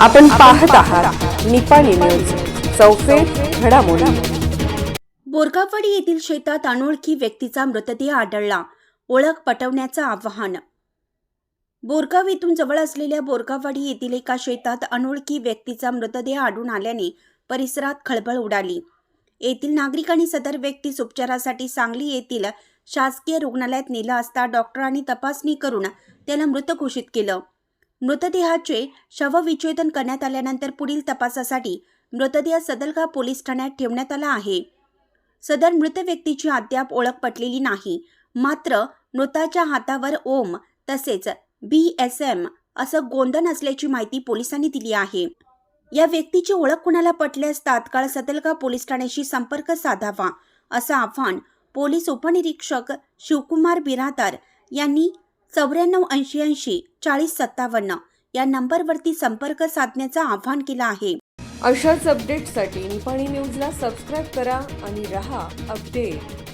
आपण पाहत आहात निपाणी न्यूज, चौफेर घडामोडी। बोरगाववाडी येथील शेतात अनोळखी व्यक्तीचा मृतदेह आढळला, ओळख पटवण्याचं आवाहन। बोरगाव येथून जवळ असलेल्या बोरगाववाडी येथील एका शेतात अनोळखी व्यक्तीचा मृतदेह आढळून आल्याने परिसरात खळबळ उडाली। येथील नागरिकांनी सदर व्यक्तीस उपचारासाठी सांगली येथील शासकीय रुग्णालयात नेलं असता डॉक्टरांनी तपासणी करून त्याला मृत घोषित केलं। मृतदेहाचे शवविच्छेदन करण्यात आल्यानंतर पुढील तपासासाठी मृतदेह सदलगा पोलीस ठाण्यात ठेवण्यात आला आहे। सदर मृत व्यक्तीची अद्याप ओळख पटलेली नाही, मात्र मृताच्या हातावर ओम तसेच BSM असं गोंधन असल्याची माहिती पोलिसांनी दिली आहे। या व्यक्तीची ओळख कुणाला पटल्यास तात्काळ सदलगा पोलीस ठाण्याशी संपर्क साधावा असं आवाहन पोलीस उपनिरीक्षक शिवकुमार बिरादार यांनी 9480 4057 या नंबरवरती संपर्क साधण्याचं आवाहन केलं आहे। अशाच अपडेट्ससाठी निपाणी न्यूजला सबस्क्राईब करा आणि रहा अपडेट।